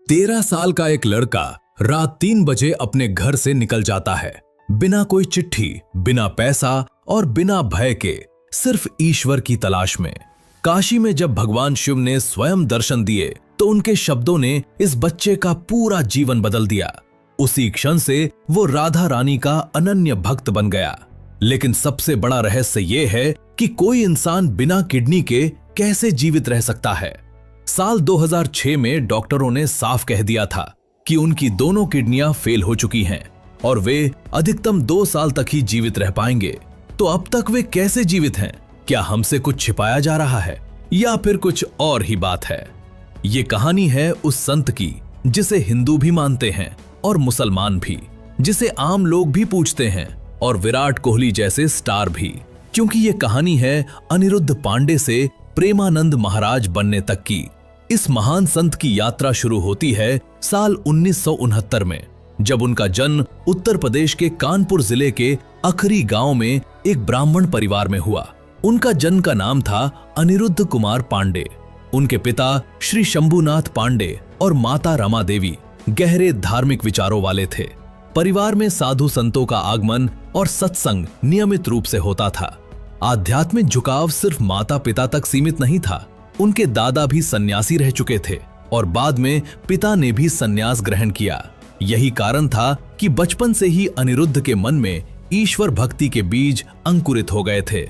13 साल का एक लड़का रात 3 बजे अपने घर से निकल जाता है, बिना कोई चिट्ठी, बिना पैसा और बिना भय के, सिर्फ ईश्वर की तलाश में। काशी में जब भगवान शिव ने स्वयं दर्शन दिए तो उनके शब्दों ने इस बच्चे का पूरा जीवन बदल दिया। उसी क्षण से वो राधा रानी का अनन्य भक्त बन गया। लेकिन सबसे बड़ा रहस्य ये है कि कोई इंसान बिना किडनी के कैसे जीवित रह सकता है। साल 2006 में डॉक्टरों ने साफ कह दिया था कि उनकी दोनों किडनियां फेल हो चुकी हैं और वे अधिकतम 2 साल तक ही जीवित रह पाएंगे। तो अब तक वे कैसे जीवित हैं? क्या हमसे कुछ छिपाया जा रहा है या फिर कुछ और ही बात है? ये कहानी है उस संत की जिसे हिंदू भी मानते हैं और मुसलमान भी, जिसे आम लोग भी पूछते हैं और विराट कोहली जैसे स्टार भी, क्योंकि ये कहानी है अनिरुद्ध पांडे से प्रेमानंद महाराज बनने तक की। इस महान संत की यात्रा शुरू होती है साल 1969 में, जब उनका जन्म उत्तर प्रदेश के कानपुर जिले के अखरी गांव में एक ब्राह्मण परिवार में हुआ। उनका जन्म का नाम था अनिरुद्ध कुमार पांडे। उनके पिता श्री शंभुनाथ पांडे और माता रमा देवी गहरे धार्मिक विचारों वाले थे। परिवार में साधु संतों का आगमन और सत्संग नियमित रूप से होता था। आध्यात्मिक झुकाव सिर्फ माता पिता तक सीमित नहीं था। उनके दादा भी सन्यासी रह चुके थे और बाद में पिता ने भी सन्यास ग्रहण किया। यही कारण था कि बचपन से ही अनिरुद्ध के मन में ईश्वर भक्ति के बीज अंकुरित हो गए थे।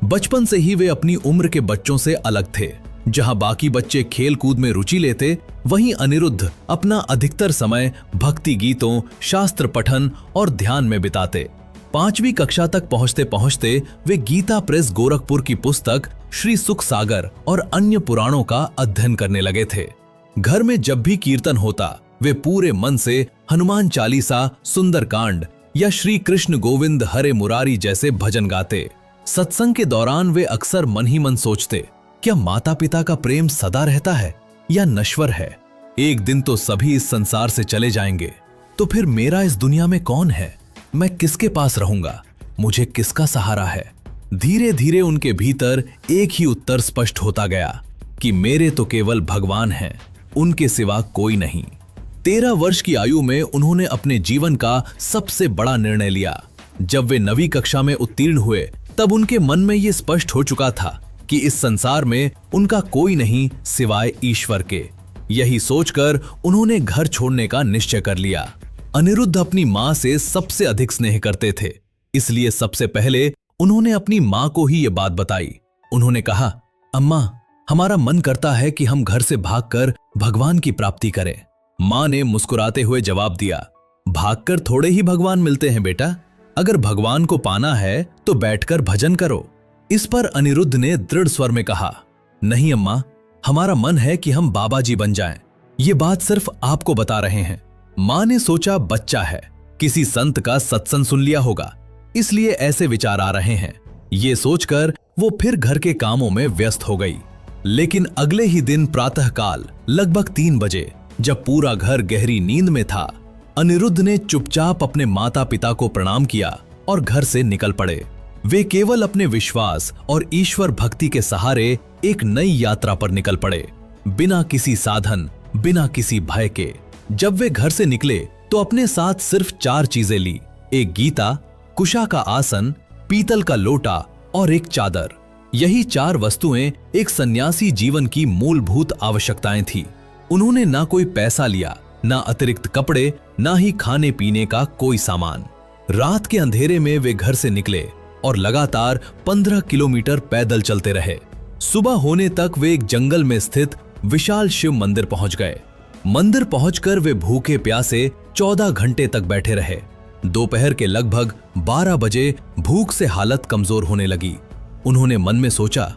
बचपन से ही वे अपनी उम्र के बच्चों से अलग थे। जहां बाकी बच्चे खेल कूद में रुचि लेते, वहीं अनिरुद्ध अपना अधिकतर समय भक्ति गीतों, शास्त्र पठन और ध्यान में बिताते। 5वीं कक्षा तक पहुंचते पहुंचते वे गीता प्रेस गोरखपुर की पुस्तक श्री सुख सागर और अन्य पुराणों का अध्ययन करने लगे थे। घर में जब भी कीर्तन होता, वे पूरे मन से हनुमान चालीसा, सुंदरकांड या श्री कृष्ण गोविंद हरे मुरारी जैसे भजन गाते। सत्संग के दौरान वे अक्सर मन ही मन सोचते, क्या माता पिता का प्रेम सदा रहता है या नश्वर है? एक दिन तो सभी इस संसार से चले जाएंगे, तो फिर मेरा इस दुनिया में कौन है? मैं किसके पास रहूंगा? मुझे किसका सहारा है? धीरे धीरे उनके भीतर एक ही उत्तर स्पष्ट होता गया कि मेरे तो केवल भगवान हैं, उनके सिवा कोई नहीं। 13 वर्ष की आयु में उन्होंने अपने जीवन का सबसे बड़ा निर्णय लिया। जब वे 9वीं कक्षा में उत्तीर्ण हुए, तब उनके मन में ये स्पष्ट हो चुका था कि इस संसार में उनका कोई नहीं सिवाय ईश्वर के। यही सोचकर उन्होंने घर छोड़ने का निश्चय कर लिया। अनिरुद्ध अपनी मां से सबसे अधिक स्नेह करते थे, इसलिए सबसे पहले उन्होंने अपनी मां को ही ये बात बताई। उन्होंने कहा, अम्मा, हमारा मन करता है कि हम घर से भागकर भगवान की प्राप्ति करें। मां ने मुस्कुराते हुए जवाब दिया, भागकर थोड़े ही भगवान मिलते हैं बेटा। अगर भगवान को पाना है तो बैठकर भजन करो। इस पर अनिरुद्ध ने दृढ़ स्वर में कहा, नहीं अम्मा, हमारा मन है कि हम बाबा जी बन जाएं। ये बात सिर्फ आपको बता रहे हैं। मां ने सोचा, बच्चा है, किसी संत का सत्संग सुन लिया होगा, इसलिए ऐसे विचार आ रहे हैं। ये सोचकर वो फिर घर के कामों में व्यस्त हो गई। लेकिन अगले ही दिन प्रातःकाल लगभग 3 बजे, जब पूरा घर गहरी नींद में था, अनिरुद्ध ने चुपचाप अपने माता पिता को प्रणाम किया और घर से निकल पड़े। वे केवल अपने विश्वास और ईश्वर भक्ति के सहारे एक नई यात्रा पर निकल पड़े, बिना किसी साधन, बिना किसी भय के। जब वे घर से निकले तो अपने साथ सिर्फ 4 चीजें ली, एक गीता, कुशा का आसन, पीतल का लोटा और एक चादर। यही 4 वस्तुएं एक सन्यासी जीवन की मूलभूत आवश्यकताएं थी। उन्होंने ना कोई पैसा लिया, ना अतिरिक्त कपड़े, ना ही खाने पीने का कोई सामान। रात के अंधेरे में वे घर से निकले और लगातार 15 किलोमीटर पैदल चलते रहे। सुबह होने तक वे एक जंगल में स्थित विशाल शिव मंदिर पहुंच गए। मंदिर पहुंचकर वे भूखे प्यासे 14 घंटे तक बैठे रहे। दोपहर के लगभग 12 बजे भूख से हालत कमजोर होने लगी। उन्होंने मन में सोचा,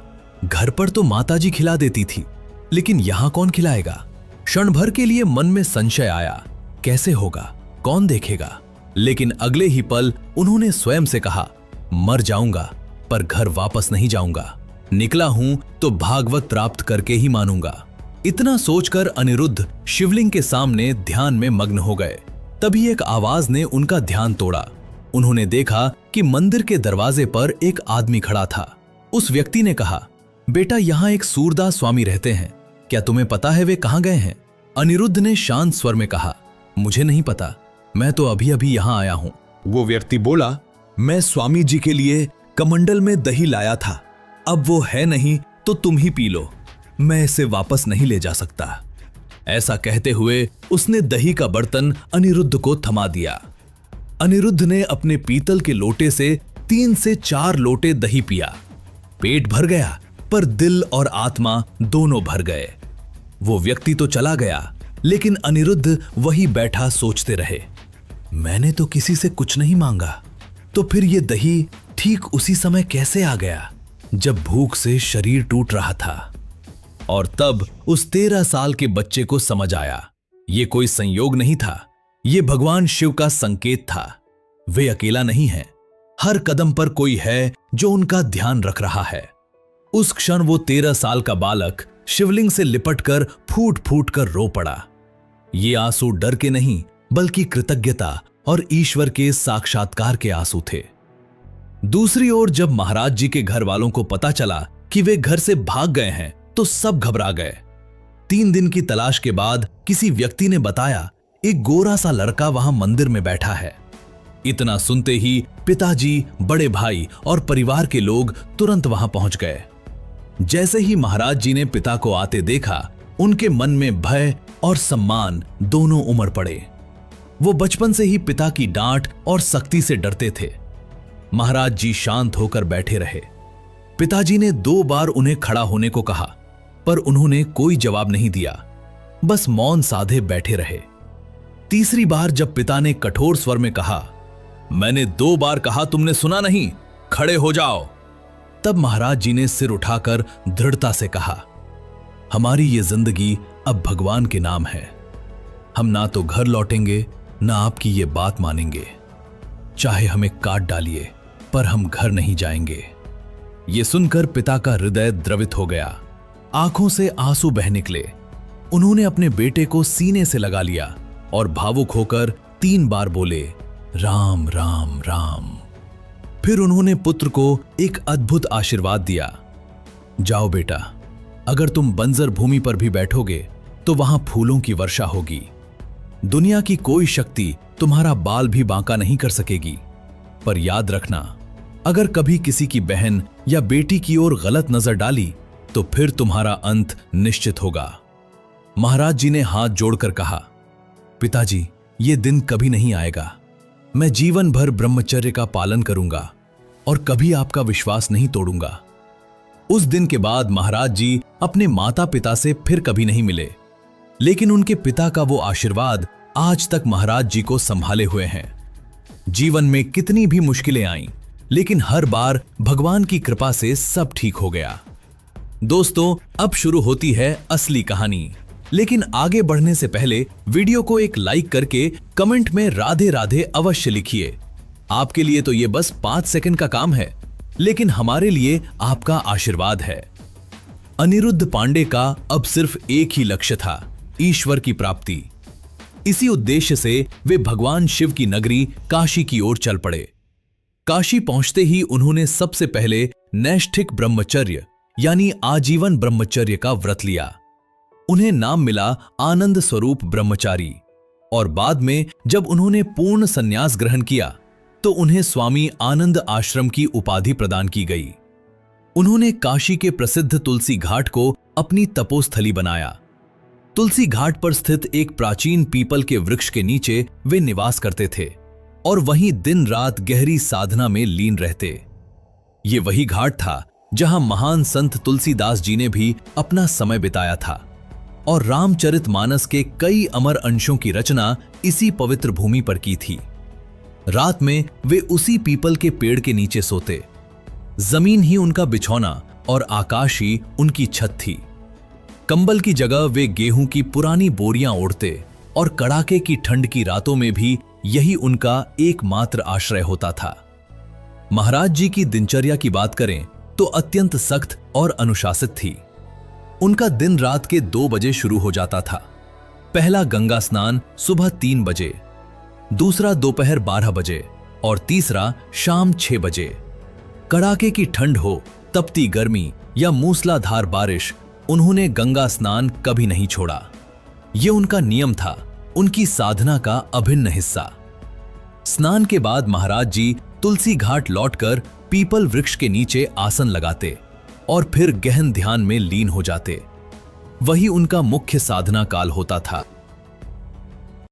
घर पर तो माताजी खिला देती थी, लेकिन यहां कौन खिलाएगा? क्षण भर के लिए मन में संशय आया, कैसे होगा, कौन देखेगा? लेकिन अगले ही पल उन्होंने स्वयं से कहा, मर जाऊंगा पर घर वापस नहीं जाऊंगा। निकला हूं तो भागवत प्राप्त करके ही मानूंगा। इतना सोचकर अनिरुद्ध शिवलिंग के सामने ध्यान में मग्न हो गए। तभी एक आवाज ने उनका ध्यान तोड़ा। उन्होंने देखा कि मंदिर के दरवाजे पर एक आदमी खड़ा था। उस व्यक्ति ने कहा, बेटा, यहाँ एक सूरदास स्वामी रहते हैं, क्या तुम्हें पता है वे कहाँ गए हैं? अनिरुद्ध ने शांत स्वर में कहा, मुझे नहीं पता, मैं तो अभी अभी यहां आया हूं। वो व्यक्ति बोला, मैं स्वामी जी के लिए कमंडल में दही लाया था, अब वो है नहीं तो तुम ही पी लो, मैं इसे वापस नहीं ले जा सकता। ऐसा कहते हुए उसने दही का बर्तन अनिरुद्ध को थमा दिया। अनिरुद्ध ने अपने पीतल के लोटे से 3 से 4 लोटे दही पिया। पेट भर गया, पर दिल और आत्मा दोनों भर गए। वो व्यक्ति तो चला गया, लेकिन अनिरुद्ध वही बैठा सोचते रहे, मैंने तो किसी से कुछ नहीं मांगा, तो फिर ये दही ठीक उसी समय कैसे आ गया जब भूख से शरीर टूट रहा था। और तब उस 13 साल के बच्चे को समझ आया, ये कोई संयोग नहीं था, ये भगवान शिव का संकेत था। वे अकेला नहीं है, हर कदम पर कोई है जो उनका ध्यान रख रहा है। उस क्षण वो 13 साल का बालक शिवलिंग से लिपटकर फूट फूट कर रो पड़ा। ये आंसू डर के नहीं, बल्कि कृतज्ञता और ईश्वर के साक्षात्कार के आंसू थे। दूसरी ओर जब महाराज जी के घर वालों को पता चला कि वे घर से भाग गए हैं, तो सब घबरा गए। 3 दिन की तलाश के बाद किसी व्यक्ति ने बताया, एक गोरा सा लड़का वहां मंदिर में बैठा है। इतना सुनते ही पिताजी, बड़े भाई और परिवार के लोग तुरंत वहां पहुंच गए। जैसे ही महाराज जी ने पिता को आते देखा, उनके मन में भय और सम्मान दोनों उमड़ पड़े। वो बचपन से ही पिता की डांट और सख्ती से डरते थे। महाराज जी शांत होकर बैठे रहे। पिताजी ने 2 बार उन्हें खड़ा होने को कहा, पर उन्होंने कोई जवाब नहीं दिया, बस मौन साधे बैठे रहे। तीसरी बार जब पिता ने कठोर स्वर में कहा, मैंने 2 बार कहा, तुमने सुना नहीं, खड़े हो जाओ, तब महाराज जी ने सिर उठाकर दृढ़ता से कहा, हमारी ये जिंदगी अब भगवान के नाम है। हम ना तो घर लौटेंगे, ना आपकी ये बात मानेंगे। चाहे हमें काट डालिए, पर हम घर नहीं जाएंगे। ये सुनकर पिता का हृदय द्रवित हो गया, आंखों से आंसू बह निकले। उन्होंने अपने बेटे को सीने से लगा लिया और भावुक होकर 3 बार बोले, राम राम राम। फिर उन्होंने पुत्र को एक अद्भुत आशीर्वाद दिया, जाओ बेटा, अगर तुम बंजर भूमि पर भी बैठोगे तो वहां फूलों की वर्षा होगी। दुनिया की कोई शक्ति तुम्हारा बाल भी बांका नहीं कर सकेगी। पर याद रखना, अगर कभी किसी की बहन या बेटी की ओर गलत नजर डाली तो फिर तुम्हारा अंत निश्चित होगा। महाराज जी ने हाथ जोड़कर कहा, पिताजी, ये दिन कभी नहीं आएगा। मैं जीवन भर ब्रह्मचर्य का पालन करूंगा और कभी आपका विश्वास नहीं तोड़ूंगा। उस दिन के बाद महाराज जी अपने माता पिता से फिर कभी नहीं मिले, लेकिन उनके पिता का वो आशीर्वाद आज तक महाराज जी को संभाले हुए हैं। जीवन में कितनी भी मुश्किलें आईं, लेकिन हर बार भगवान की कृपा से सब ठीक हो गया। दोस्तों, अब शुरू होती है असली कहानी, लेकिन आगे बढ़ने से पहले वीडियो को एक लाइक करके कमेंट में राधे राधे अवश्य लिखिए। आपके लिए तो ये बस 5 सेकंड का काम है, लेकिन हमारे लिए आपका आशीर्वाद है। अनिरुद्ध पांडे का अब सिर्फ एक ही लक्ष्य था, ईश्वर की प्राप्ति। इसी उद्देश्य से वे भगवान शिव की नगरी काशी की ओर चल पड़े। काशी पहुंचते ही उन्होंने सबसे पहले नैष्ठिक ब्रह्मचर्य यानी आजीवन ब्रह्मचर्य का व्रत लिया। उन्हें नाम मिला आनंद स्वरूप ब्रह्मचारी, और बाद में जब उन्होंने पूर्ण संन्यास ग्रहण किया तो उन्हें स्वामी आनंद आश्रम की उपाधि प्रदान की गई। उन्होंने काशी के प्रसिद्ध तुलसी घाट को अपनी तपोस्थली बनाया। तुलसी घाट पर स्थित एक प्राचीन पीपल के वृक्ष के नीचे वे निवास करते थे और वहीं दिन रात गहरी साधना में लीन रहते। ये वही घाट था जहां महान संत तुलसीदास जी ने भी अपना समय बिताया था, और रामचरितमानस के कई अमर अंशों की रचना इसी पवित्र भूमि पर की थी। रात में वे उसी पीपल के पेड़ के नीचे सोते। जमीन ही उनका बिछौना और आकाश ही उनकी छत थी। कंबल की जगह वे गेहूं की पुरानी बोरियां ओढ़ते और कड़ाके की ठंड की रातों में भी यही उनका एकमात्र आश्रय होता था। महाराज जी की दिनचर्या की बात करें तो अत्यंत सख्त और अनुशासित थी। उनका दिन रात के 2 बजे शुरू हो जाता था। पहला गंगा स्नान सुबह 3 बजे, दूसरा दोपहर 12 बजे और तीसरा शाम 6 बजे। कड़ाके की ठंड हो, तपती गर्मी या मूसलाधार बारिश, उन्होंने गंगा स्नान कभी नहीं छोड़ा। ये उनका नियम था, उनकी साधना का अभिन्न हिस्सा। स्नान के बाद महाराज जी तुलसी घाट लौटकर पीपल वृक्ष के नीचे आसन लगाते और फिर गहन ध्यान में लीन हो जाते। वही उनका मुख्य साधना काल होता था।